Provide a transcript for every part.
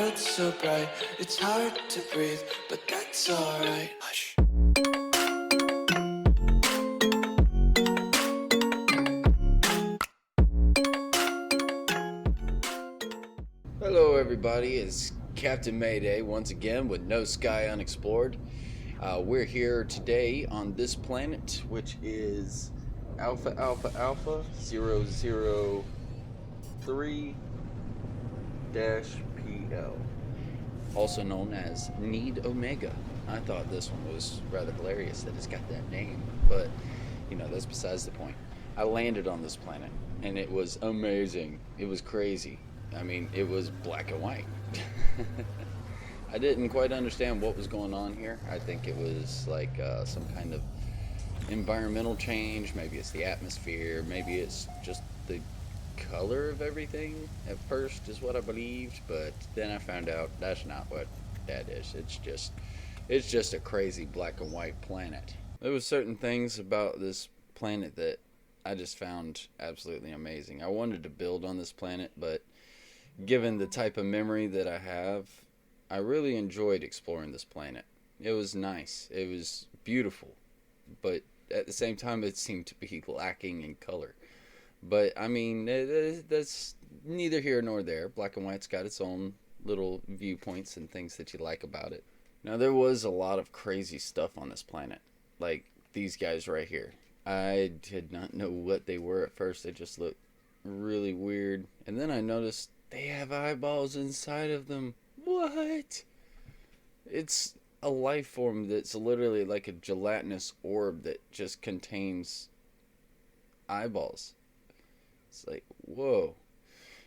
world's so bright, it's hard to breathe, but that's alright. Hush. Hello everybody, it's Captain Mayday once again with No Sky Unexplored. We're here today on this planet, which is Alpha Alpha Alpha 003-PL, also known as Need Omega. I thought this one was rather hilarious that it's got that name, but that's besides the point. I landed on this planet and it was amazing. It was crazy. I mean, it was black and white. I didn't quite understand what was going on here. I think it was like some kind of environmental change. Maybe it's the atmosphere. Maybe it's just the color of everything at first is what I believed. But then I found out that's not what that is. It's just a crazy black and white planet. There was certain things about this planet that I just found absolutely amazing. I wanted to build on this planet, but given the type of memory that I have, I really enjoyed exploring this planet. It was nice. It was beautiful. But at the same time, it seemed to be lacking in color. But, I mean, that's neither here nor there. Black and white's got its own little viewpoints and things that you like about it. Now, there was a lot of crazy stuff on this planet. Like these guys right here. I did not know what they were at first. They just looked really weird. And then I noticed they have eyeballs inside of them. What? It's a life form that's literally like a gelatinous orb that just contains eyeballs. It's like, whoa.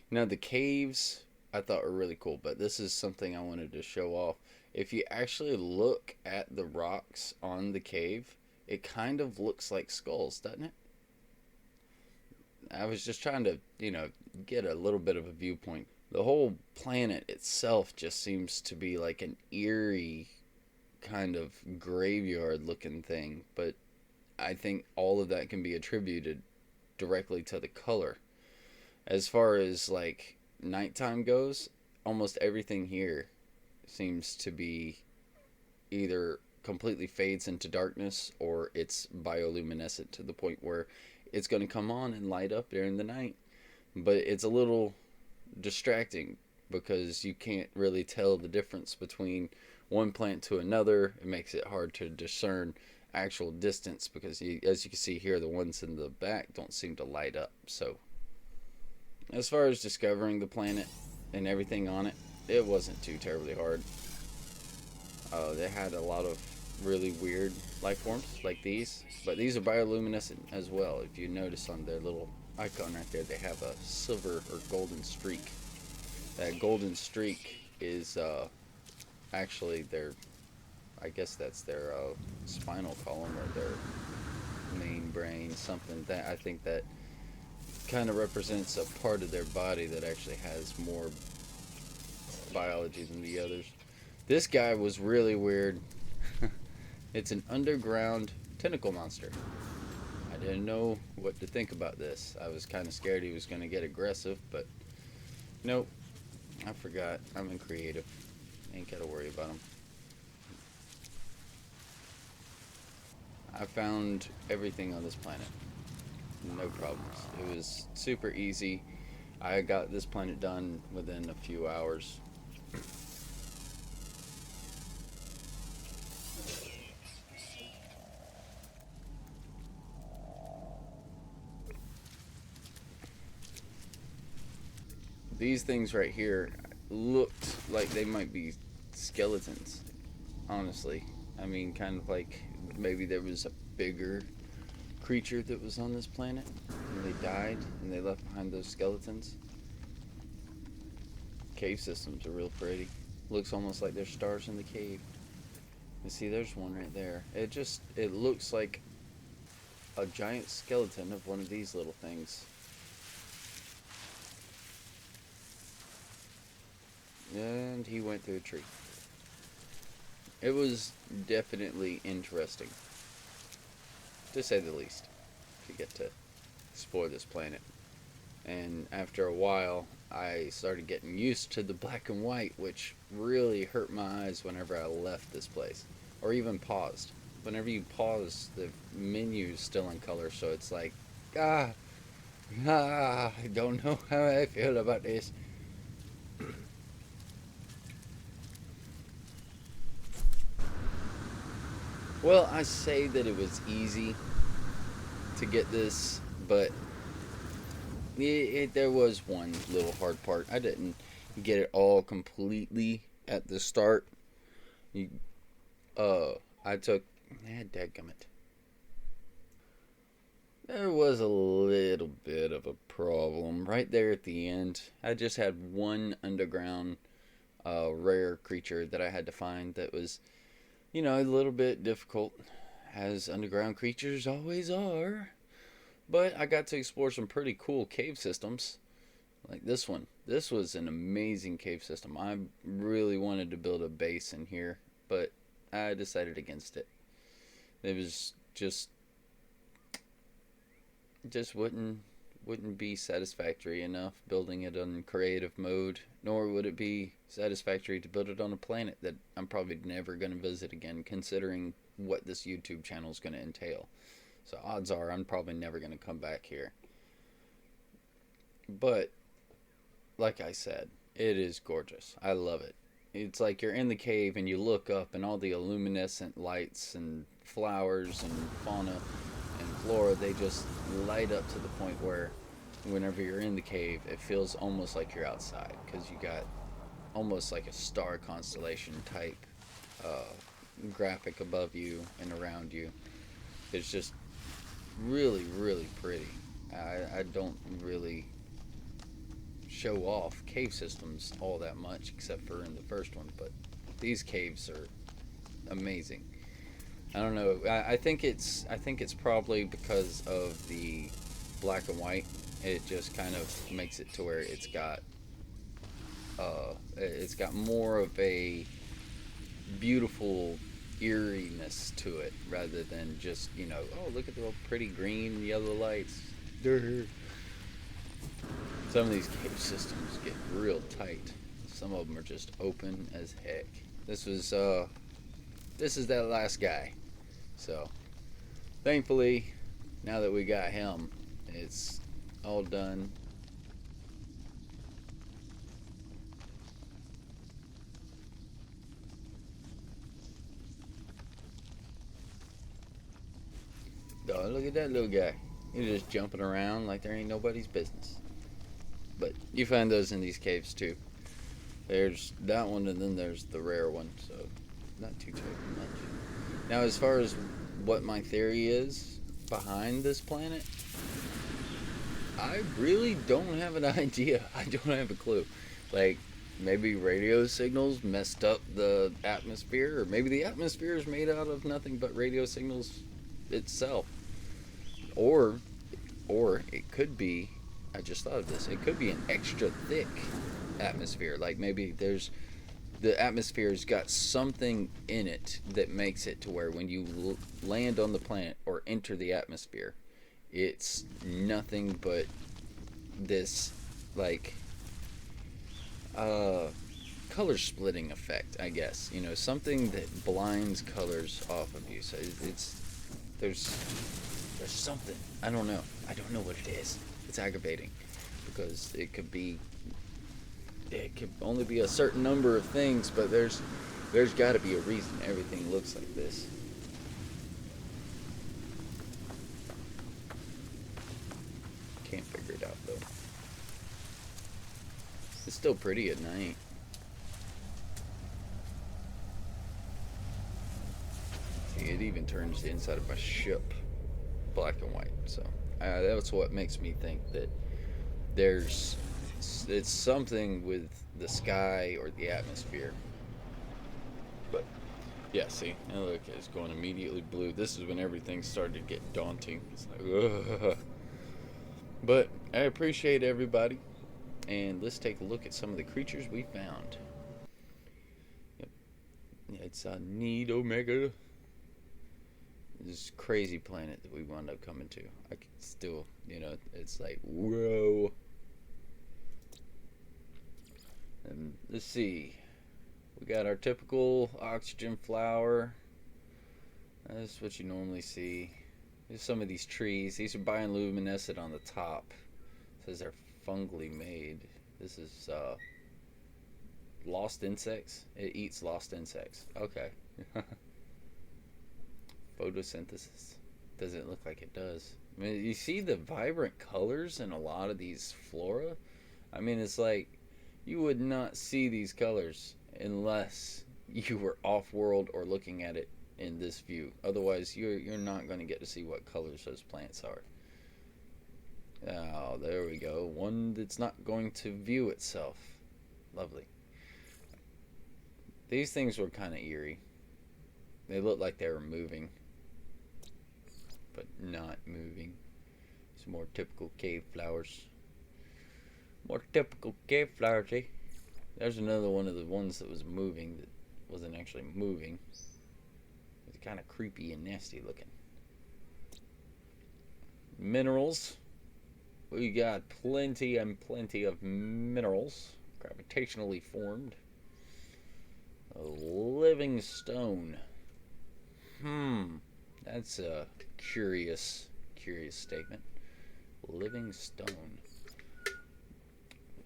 Now the caves I thought were really cool, but this is something I wanted to show off. If you actually look at the rocks on the cave, it kind of looks like skulls, doesn't it? I was just trying to, get a little bit of a viewpoint. The whole planet itself just seems to be like an eerie kind of graveyard looking thing, but I think all of that can be attributed directly to the color. As far as like nighttime goes, almost everything here seems to be either completely fades into darkness or it's bioluminescent to the point where it's going to come on and light up during the night. But it's a little distracting because you can't really tell the difference between one plant to another. It makes it hard to discern actual distance because as you can see here, the ones in the back don't seem to light up. So as far as discovering the planet and everything on it, it wasn't too terribly hard. They had a lot of really weird life forms like these, but these are bioluminescent as well. If you notice on their little icon right there, they have a silver or golden streak. That golden streak is actually I guess that's their spinal column or their main brain, something that I think that kind of represents a part of their body that actually has more biology than the others. This guy was really weird. It's an underground tentacle monster. I didn't know what to think about this. I was kind of scared he was going to get aggressive, but nope. I forgot. I'm in creative. Ain't got to worry about him. I found everything on this planet. No problems. It was super easy. I got this planet done within a few hours. These things right here looked like they might be skeletons, honestly. I mean, kind of like maybe there was a bigger creature that was on this planet and they died and they left behind those skeletons. Cave systems are real pretty. Looks almost like there's stars in the cave. You see, there's one right there. It looks like a giant skeleton of one of these little things. And he went through a tree. It was definitely interesting, to say the least, to get to explore this planet. And after a while, I started getting used to the black and white, which really hurt my eyes whenever I left this place, or even paused. Whenever you pause, the menu's still in color, so it's like, ah, I don't know how I feel about this. Well, I say that it was easy to get this, but there was one little hard part. I didn't get it all completely at the start. You, I took, dadgummit. There was a little bit of a problem right there at the end. I just had one underground rare creature that I had to find that was, a little bit difficult, as underground creatures always are. But I got to explore some pretty cool cave systems, like this one. This was an amazing cave system. I really wanted to build a base in here, but I decided against it. It was just wouldn't be satisfactory enough building it on creative mode, nor would it be satisfactory to build it on a planet that I'm probably never going to visit again, considering what this YouTube channel is going to entail. So odds are I'm probably never going to come back here. But like I said, it is gorgeous. I love it. It's like you're in the cave and you look up and all the luminescent lights and flowers and fauna and flora, they just light up to the point where whenever you're in the cave, it feels almost like you're outside, because you got almost like a star constellation type graphic above you and around you. It's just really, really pretty. I don't really show off cave systems all that much, except for in the first one, but these caves are amazing. I don't know. I think it's probably because of the black and white. It just kind of makes it to where it's got more of a beautiful eeriness to it, rather than just, oh, look at the pretty green yellow lights. Durr. Some of these cave systems get real tight. Some of them are just open as heck. This is that last guy. So, thankfully, now that we got him, it's all done. Oh, look at that little guy. He's just jumping around like there ain't nobody's business. But you find those in these caves too. There's that one, and then there's the rare one, so not too much. Now, as far as what my theory is behind this planet, I really don't have an idea. I don't have a clue. Like, maybe radio signals messed up the atmosphere, or maybe the atmosphere is made out of nothing but radio signals itself. Or it could be, I just thought of this, it could be an extra thick atmosphere. Like, maybe the atmosphere's got something in it that makes it to where when you land on the planet or enter the atmosphere, it's nothing but this, like, color splitting effect, I guess. Something that blinds colors off of you. So it's there's something. I don't know what it is. It's aggravating, because it could only be a certain number of things, but there's got to be a reason everything looks like this. Can't figure it out though. It's still pretty at night. See, it even turns the inside of my ship black and white. So that's what makes me think that it's something with the sky or the atmosphere. But yeah, see, now look, it's going immediately blue. This is when everything started to get daunting. It's like, ugh. But I appreciate everybody, and let's take a look at some of the creatures we found. Yep, yeah, it's a Need Omega. This crazy planet that we wound up coming to. I can still, it's like, whoa. And let's see. We got our typical oxygen flower. That's what you normally see. There's some of these trees. These are bioluminescent on the top. It says they're fungally made. This is lost insects. It eats lost insects. Okay. Photosynthesis. Doesn't look like it does. I mean, you see the vibrant colors in a lot of these flora? I mean, it's like you would not see these colors unless you were off-world or looking at it in this view. Otherwise, you're not going to get to see what colors those plants are. Oh, there we go. One that's not going to view itself. Lovely. These things were kind of eerie. They looked like they were moving, but not moving. Some more typical cave flowers. More typical cave flowers, eh? There's another one of the ones that was moving that wasn't actually moving. It's kind of creepy and nasty looking. Minerals. We got plenty and plenty of minerals. Gravitationally formed. A living stone. That's a curious statement. Living stone.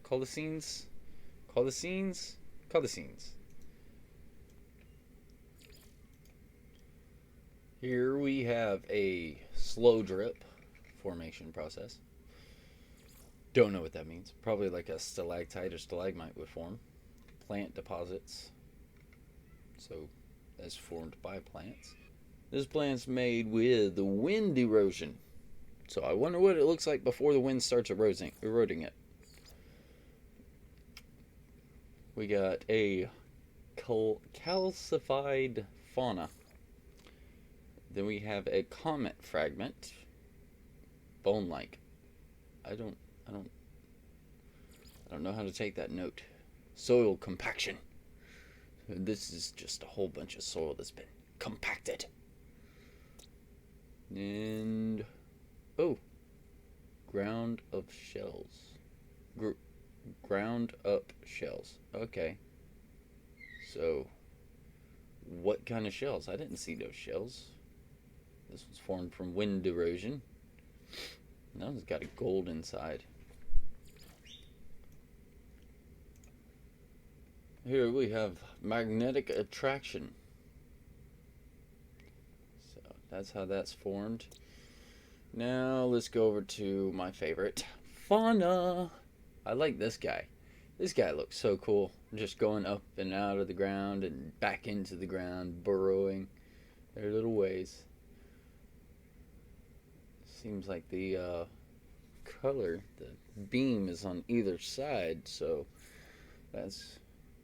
Colosines. Here we have a slow drip formation process. Don't know what that means. Probably like a stalactite or stalagmite would form. Plant deposits. So that's formed by plants. This plant's made with the wind erosion. So I wonder what it looks like before the wind starts eroding it. We got a calcified fauna. Then we have a comet fragment. Bone-like. I don't know how to take that note. Soil compaction. This is just a whole bunch of soil that's been compacted. And ground up shells. Ground up shells. Okay. So, what kind of shells? I didn't see those shells. This one's formed from wind erosion. That one's got a gold inside. Here we have magnetic attraction. So that's how that's formed. Now let's go over to my favorite, fauna. I like this guy. This guy looks so cool. Just going up and out of the ground and back into the ground, burrowing their little ways. Seems like the color, the beam is on either side, so that's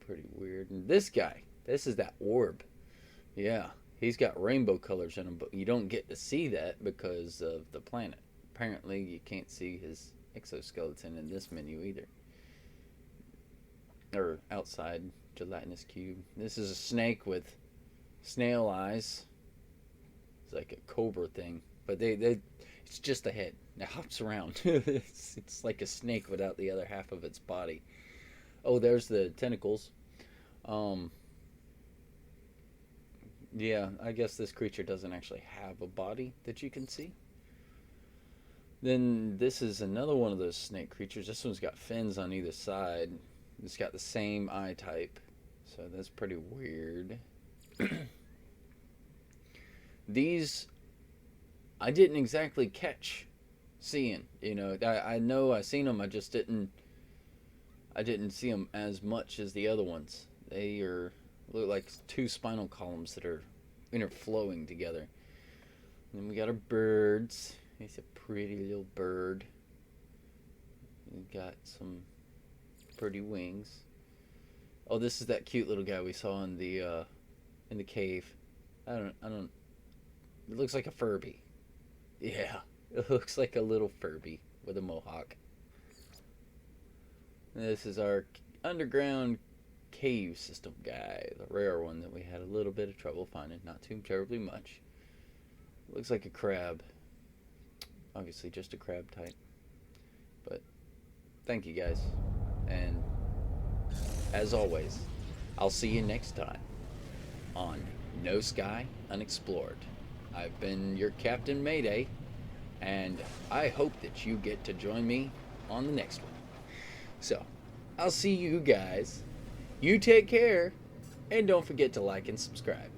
pretty weird. And this guy, this is that orb. Yeah, he's got rainbow colors in him, but you don't get to see that because of the planet. Apparently, you can't see his exoskeleton in this menu either. Or outside, gelatinous cube. This is a snake with snail eyes. It's like a cobra thing, but it's just a head. It hops around. it's like a snake without the other half of its body. Oh, there's the tentacles. Yeah, I guess this creature doesn't actually have a body that you can see. Then this is another one of those snake creatures. This one's got fins on either side. It's got the same eye type. So that's pretty weird. These I didn't exactly catch seeing. I know I seen them. I just didn't see them as much as the other ones. They look like two spinal columns that are interflowing together. And then we got our birds. He's a pretty little bird. We got some pretty wings. Oh, this is that cute little guy we saw in the cave. I don't. It looks like a Furby. Yeah, it looks like a little Furby with a mohawk. This is our underground cave system guy, the rare one that we had a little bit of trouble finding. Not too terribly much. Looks like a crab. Obviously just a crab type. But thank you guys. And as always, I'll see you next time on No Sky Unexplored. I've been your Captain Mayday, and I hope that you get to join me on the next one. So, I'll see you guys. You take care, and don't forget to like and subscribe.